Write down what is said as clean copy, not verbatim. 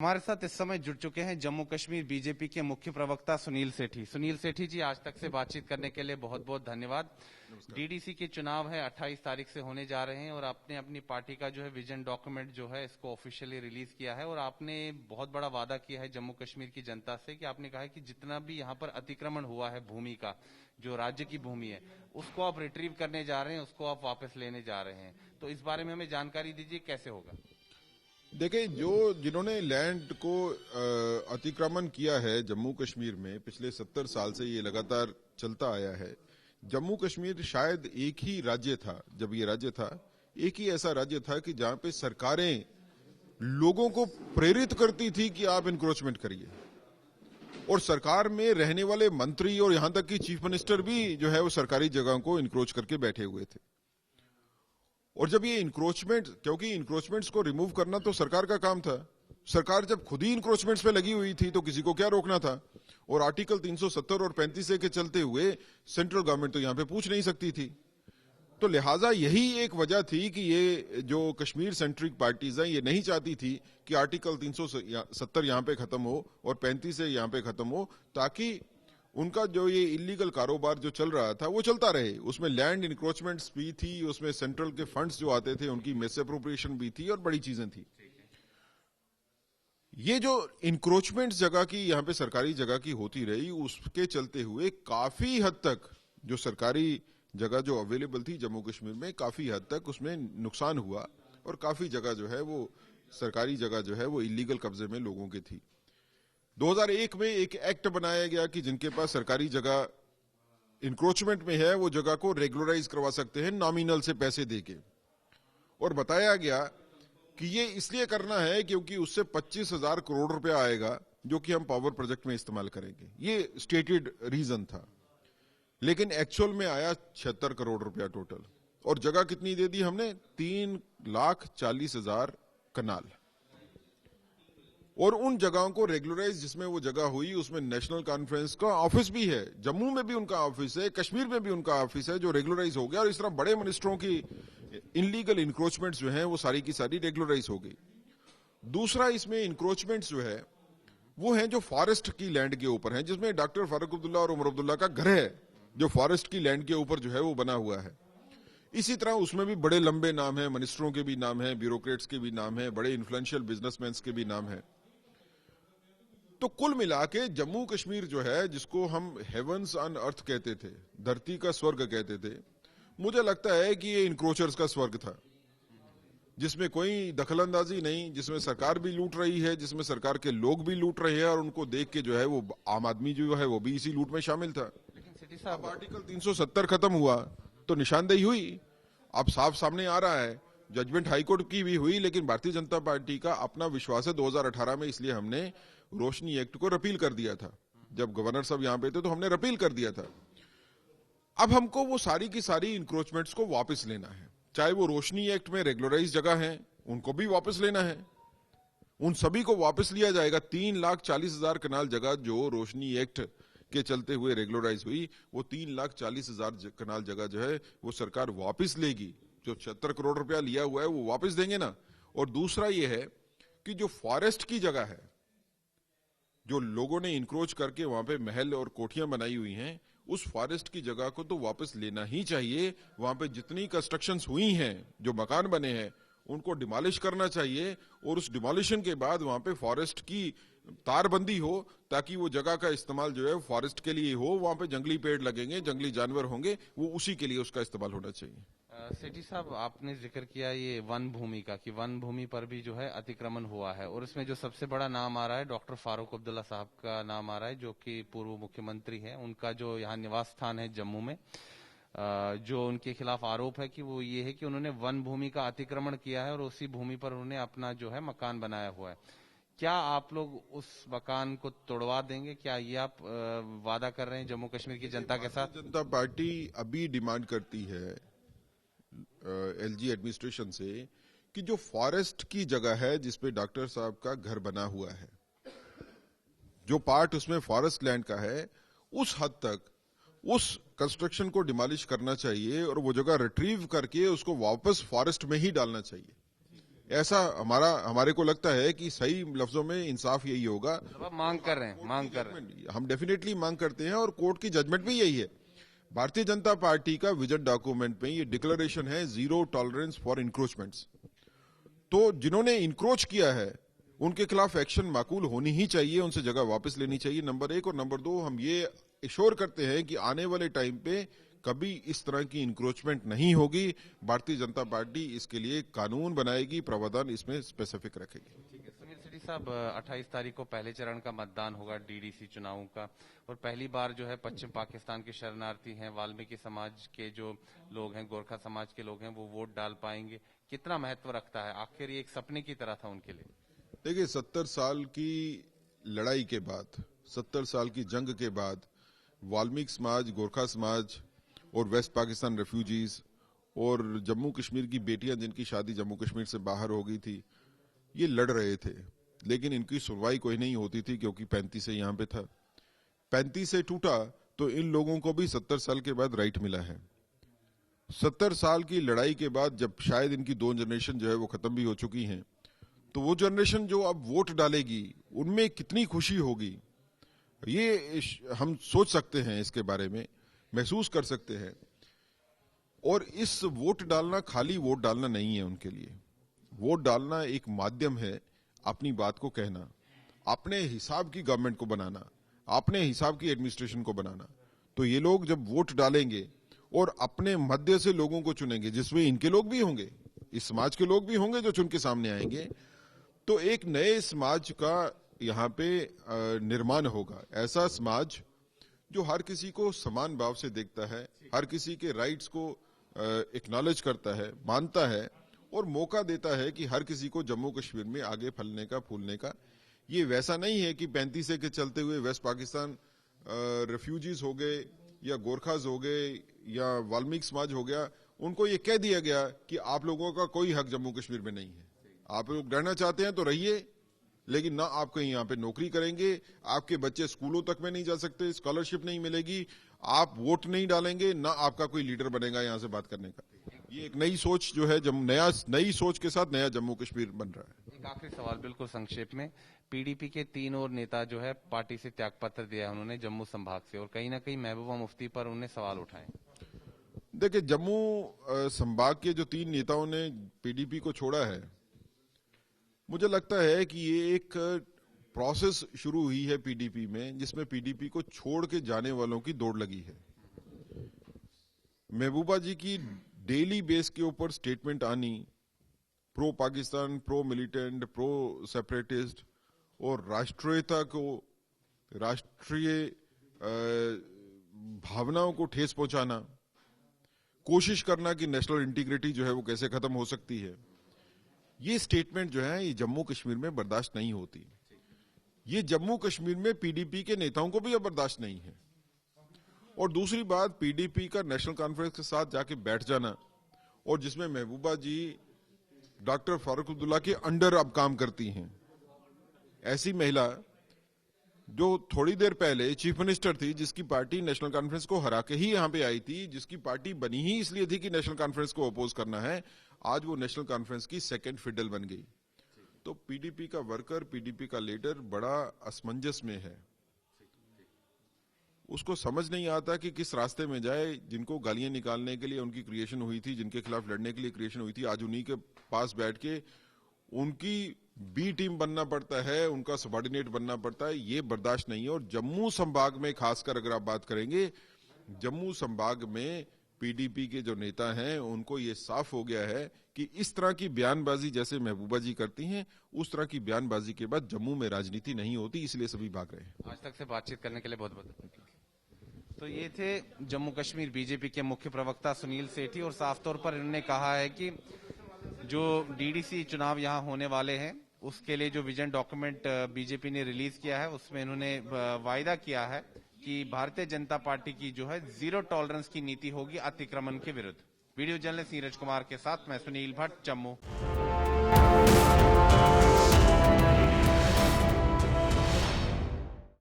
हमारे साथ इस समय जुड़ चुके हैं जम्मू कश्मीर बीजेपी के मुख्य प्रवक्ता सुनील सेठी। सुनील सेठी जी, आज तक से बातचीत करने के लिए बहुत बहुत धन्यवाद। डीडीसी के चुनाव है 28 तारीख से होने जा रहे हैं और आपने अपनी पार्टी का जो है विजन डॉक्यूमेंट जो है इसको ऑफिशियली रिलीज किया है और आपने बहुत बड़ा वादा किया है जम्मू कश्मीर की जनता से कि आपने कहा है कि जितना भी यहाँ पर अतिक्रमण हुआ है भूमि का, जो राज्य की भूमि है, उसको आप रिट्रीव करने जा रहे हैं, उसको आप वापस लेने जा रहे हैं। तो इस बारे में हमें जानकारी दीजिए, कैसे होगा? देखिए, जिन्होंने लैंड को अतिक्रमण किया है जम्मू कश्मीर में, पिछले 70 साल से ये लगातार चलता आया है। जम्मू कश्मीर शायद एक ही राज्य था, जब ये राज्य था, एक ही ऐसा राज्य था कि जहां पे सरकारें लोगों को प्रेरित करती थी कि आप इंक्रोचमेंट करिए, और सरकार में रहने वाले मंत्री और यहां तक कि चीफ मिनिस्टर भी जो है वो सरकारी जगहों को इंक्रोच करके बैठे हुए थे। और जब ये इंक्रोचमेंट, क्योंकि इंक्रोचमेंट्स को रिमूव करना तो सरकार का काम था, सरकार जब खुद ही इंक्रोचमेंट्स पे लगी हुई थी तो किसी को क्या रोकना था। और आर्टिकल 370 और 35 के चलते हुए सेंट्रल गवर्नमेंट तो यहां पे पूछ नहीं सकती थी। तो लिहाजा यही एक वजह थी कि ये जो कश्मीर सेंट्रिक पार्टीज हैं, ये नहीं चाहती थी कि आर्टिकल 370 यहां पे खत्म हो और 35 से यहां पे खत्म हो, ताकि उनका जो ये इलीगल कारोबार जो चल रहा था वो चलता रहे। उसमें लैंड इंक्रोचमेंट्स भी थी, उसमें सेंट्रल के फंड्स जो आते थे उनकी मिसअप्रोप्रिएशन भी थी और बड़ी चीजें थी। ये जो इंक्रोचमेंट जगह की यहां पे सरकारी जगह की होती रही, उसके चलते हुए काफी हद तक जो सरकारी जगह जो अवेलेबल थी जम्मू कश्मीर में, काफी हद तक उसमें नुकसान हुआ और काफी जगह जो है वो सरकारी जगह जो है वो इलीगल कब्जे में लोगों की थी। 2001 में एक एक्ट बनाया गया कि जिनके पास सरकारी जगह इंक्रोचमेंट में है वो जगह को रेगुलराइज करवा सकते हैं नॉमिनल से पैसे देके, और बताया गया कि ये इसलिए करना है क्योंकि उससे 25,000 करोड़ रुपया आएगा जो कि हम पावर प्रोजेक्ट में इस्तेमाल करेंगे। ये स्टेटेड रीजन था, लेकिन एक्चुअल में आया 76 करोड़ रुपया टोटल। और जगह कितनी दे दी हमने? 3,40,000 कनाल। और उन जगहों को रेगुलराइज जिसमें वो जगह हुई, उसमें नेशनल कॉन्फ्रेंस का ऑफिस भी है, जम्मू में भी उनका ऑफिस है, कश्मीर में भी उनका ऑफिस है, जो रेगुलराइज हो गया। और इस तरह बड़े मिनिस्टरों की इनलीगल इंक्रोचमेंट्स जो हैं वो सारी की सारी रेगुलराइज हो गई। दूसरा, इसमें इंक्रोचमेंट्स जो है वो हैं जो फॉरेस्ट की लैंड के ऊपर हैं, जिसमें डॉक्टर फारूक अब्दुल्ला और उमर अब्दुल्ला का घर है जो फॉरेस्ट की लैंड के ऊपर जो है वो बना हुआ है। इसी तरह उसमें भी बड़े लंबे नाम हैं, मिनिस्टरों के भी नाम हैं, ब्यूरोक्रेट्स के भी नाम हैं, बड़े इन्फ्लुएंशियल बिजनेसमैन के भी नाम हैं। तो कुल मिला के जम्मू कश्मीर जो है, जिसको हम हेवंस ऑन अर्थ कहते थे, धरती का स्वर्ग कहते थे, मुझे लगता है कि ये इंक्रोचर्स का स्वर्ग था, जिसमें कोई दखलंदाजी नहीं, जिसमें सरकार भी लूट रही है, जिसमें सरकार के लोग भी लूट रहे हैं, और उनको देख के जो है वो आम आदमी जो है वो भी इसी लूट में शामिल था। अब आर्टिकल 370 खत्म हुआ तो निशानदेही हुई। अब साफ सामने आ रहा है, जजमेंट हाईकोर्ट की भी हुई, लेकिन भारतीय जनता पार्टी का अपना विश्वास है 2018 में, इसलिए हमने रोशनी एक्ट को रिपील कर दिया था। जब गवर्नर साहब यहां पे थे तो हमने रिपील कर दिया था। अब हमको वो सारी की सारी इंक्रोचमेंट्स को वापस लेना है, चाहे वो रोशनी एक्ट में रेगुलराइज जगह है उनको भी वापस लेना है, उन सभी को वापस लिया जाएगा। 3,40,000 कनाल जगह जो रोशनी एक्ट के चलते हुए रेगुलराइज हुई, वो 3,40,000 कनाल जगह जो है वो सरकार वापस लेगी। जो 76 करोड़ रुपया लिया हुआ है वो वापस देंगे ना। और दूसरा ये है कि जो फॉरेस्ट की जगह है, जो लोगों ने इंक्रोच करके वहां पे महल और कोठियां बनाई हुई हैं, उस फॉरेस्ट की जगह को तो वापस लेना ही चाहिए। वहां पे जितनी कंस्ट्रक्शंस हुई हैं, जो मकान बने हैं, उनको डिमोलिश करना चाहिए, और उस डिमोलिशन के बाद वहां पे फॉरेस्ट की तारबंदी हो, ताकि वो जगह का इस्तेमाल जो है फॉरेस्ट के लिए हो। वहां पे जंगली पेड़ लगेंगे, जंगली जानवर होंगे, वो उसी के लिए उसका इस्तेमाल होना चाहिए। सेठी साहब, आपने जिक्र किया ये वन भूमि का, कि वन भूमि पर भी जो है अतिक्रमण हुआ है, और इसमें जो सबसे बड़ा नाम आ रहा है डॉक्टर फारूक अब्दुल्ला साहब का नाम आ रहा है, जो कि पूर्व मुख्यमंत्री हैं। उनका जो यहाँ निवास स्थान है जम्मू में, जो उनके खिलाफ आरोप है कि वो ये है कि उन्होंने वन भूमि का अतिक्रमण किया है और उसी भूमि पर उन्होंने अपना जो है मकान बनाया हुआ है। क्या आप लोग उस मकान को तोड़वा देंगे? क्या ये आप वादा कर रहे हैं जम्मू कश्मीर की जनता के साथ? जनता पार्टी अभी डिमांड करती है एलजी एडमिनिस्ट्रेशन से कि जो फॉरेस्ट की जगह है जिसपे डॉक्टर साहब का घर बना हुआ है, जो पार्ट उसमें फॉरेस्ट लैंड का है, उस हद तक उस कंस्ट्रक्शन को डिमोलिश करना चाहिए और वो जगह रिट्रीव करके उसको वापस फॉरेस्ट में ही डालना चाहिए। ऐसा हमारे को लगता है कि सही लफ्जों में इंसाफ यही होगा। अब मांग कर रहे हैं। हम डेफिनेटली मांग करते हैं और कोर्ट की जजमेंट भी यही है। भारतीय जनता पार्टी का विजन डॉक्यूमेंट में ये डिक्लेरेशन है, 0 टॉलरेंस फॉर इंक्रोचमेंट्स। तो जिन्होंने इंक्रोच किया है उनके खिलाफ एक्शन माकूल होनी ही चाहिए, उनसे जगह वापस लेनी चाहिए, नंबर 1। और नंबर 2, हम ये एश्योर करते हैं कि आने वाले टाइम पे कभी इस तरह की इंक्रोचमेंट नहीं होगी। भारतीय जनता पार्टी इसके लिए कानून बनाएगी, प्रावधान इसमें स्पेसिफिक रखेगी। ठीक है सुनील सेठी साहब, 28 तारीख को पहले चरण का मतदान होगा डीडीसी चुनावों का, और पहली बार जो है पश्चिम पाकिस्तान के शरणार्थी हैं, वाल्मीकि समाज के जो लोग हैं, गोरखा समाज के लोग हैं, वो वोट डाल पाएंगे। कितना महत्व रखता है? आखिर ये एक सपने की तरह था उनके लिए। देखिए, 70 साल की लड़ाई के बाद, 70 साल की जंग के बाद वाल्मीकि समाज, गोरखा समाज और वेस्ट पाकिस्तान रेफ्यूजीज और जम्मू कश्मीर की बेटियां जिनकी शादी जम्मू कश्मीर से बाहर हो गई थी, ये लड़ रहे थे, लेकिन इनकी सुनवाई कोई नहीं होती थी क्योंकि 35 से यहां पे था। 35 से टूटा तो इन लोगों को भी 70 साल के बाद राइट मिला है। 70 साल की लड़ाई के बाद जब शायद इनकी 2 जनरेशन जो है वो खत्म भी हो चुकी हैं, तो वो जनरेशन जो अब वोट डालेगी उनमें कितनी खुशी होगी, ये हम सोच सकते हैं, इसके बारे में महसूस कर सकते हैं। और इस वोट डालना खाली वोट डालना नहीं है उनके लिए। वोट डालना एक माध्यम है अपनी बात को कहना, अपने हिसाब की गवर्नमेंट को बनाना, अपने हिसाब की एडमिनिस्ट्रेशन को बनाना। तो ये लोग जब वोट डालेंगे और अपने मध्य से लोगों को चुनेंगे, जिसमें इनके लोग भी होंगे, इस समाज के लोग भी होंगे जो चुन के सामने आएंगे, तो एक नए समाज का यहाँ पे निर्माण होगा। ऐसा समाज जो हर किसी को समान भाव से देखता है, हर किसी के राइट्स को एक्नॉलेज करता है, मानता है और मौका देता है कि हर किसी को जम्मू कश्मीर में आगे फलने का, फूलने का। ये वैसा नहीं है कि 35 के चलते हुए वेस्ट पाकिस्तान रेफ्यूजीज हो गए या गोरखाज हो गए या वाल्मीकि समाज हो गया, उनको ये कह दिया गया कि आप लोगों का कोई हक जम्मू कश्मीर में नहीं है। आप लोग रहना चाहते हैं तो रहिए, लेकिन ना आप कहीं यहाँ पे नौकरी करेंगे, आपके बच्चे स्कूलों तक में नहीं जा सकते, स्कॉलरशिप नहीं मिलेगी, आप वोट नहीं डालेंगे, ना आपका कोई लीडर बनेगा यहाँ से बात करने का। ये एक नई सोच जो है, नई सोच के साथ नया जम्मू कश्मीर बन रहा है। एक आखिरी सवाल बिल्कुल संक्षेप में, पीडीपी के 3 और नेता जो है पार्टी से त्यागपत्र दिया है उन्होंने जम्मू संभाग से, और कहीं ना कहीं महबूबा मुफ्ती पर उन्हें सवाल उठाए। देखिए, जम्मू संभाग के जो 3 नेताओं ने पीडीपी को छोड़ा है, मुझे लगता है कि ये एक प्रोसेस शुरू हुई है पीडीपी में, जिसमें पीडीपी को छोड़ के जाने वालों की दौड़ लगी है। महबूबा जी की डेली बेस के ऊपर स्टेटमेंट आनी, pro Pakistan, pro militant, pro separatist और राष्ट्रीयता को, राष्ट्रीय भावनाओं को ठेस पहुंचाना, कोशिश करना कि नेशनल इंटीग्रिटी जो है वो कैसे खत्म हो सकती है, ये स्टेटमेंट जो है ये जम्मू कश्मीर में बर्दाश्त नहीं होती। ये जम्मू कश्मीर में पीडीपी के नेताओं को भी अब बर्दाश्त नहीं है। और दूसरी बात, पीडीपी का नेशनल कॉन्फ्रेंस के साथ जाके बैठ जाना, और जिसमें महबूबा जी डॉक्टर फारूक अब्दुल्ला के अंडर अब काम करती हैं। ऐसी महिला जो थोड़ी देर पहले चीफ मिनिस्टर थी, जिसकी पार्टी नेशनल कॉन्फ्रेंस को हरा के ही यहां पे आई थी, जिसकी पार्टी बनी ही इसलिए थी कि नेशनल कॉन्फ्रेंस को अपोज करना है, आज वो नेशनल कॉन्फ्रेंस की सेकंड फिडल बन गई। तो पीडीपी का वर्कर, पीडीपी का लीडर बड़ा असमंजस में है। उसको समझ नहीं आता कि किस रास्ते में जाए। जिनको गालियां निकालने के लिए उनकी क्रिएशन हुई थी, जिनके खिलाफ लड़ने के लिए क्रिएशन हुई थी, आज उन्हीं के पास बैठ के उनकी बी टीम बनना पड़ता है, उनका सबॉर्डिनेट बनना पड़ता है। ये बर्दाश्त नहीं है। और जम्मू संभाग में खासकर अगर आप बात करेंगे, जम्मू संभाग में पीडीपी के जो नेता हैं उनको ये साफ हो गया है कि इस तरह की बयानबाजी जैसे महबूबा जी करती हैं, उस तरह की बयानबाजी के बाद जम्मू में राजनीति नहीं होती, इसलिए सभी भाग रहे हैं। आज तक से बातचीत करने के लिए बहुत बहुत। तो ये थे जम्मू कश्मीर बीजेपी के मुख्य प्रवक्ता सुनील सेठी, और साफ तौर पर इन्होंने कहा है कि जो डीडीसी चुनाव यहाँ होने वाले हैं उसके लिए जो विजन डॉक्यूमेंट बीजेपी ने रिलीज किया है उसमें इन्होंने वायदा किया है कि भारतीय जनता पार्टी की जो है 0 टॉलरेंस की नीति होगी अतिक्रमण के विरुद्ध। वीडियो जर्नलिस्ट नीरज कुमार के साथ मैं सुनील भट्ट, जम्मू।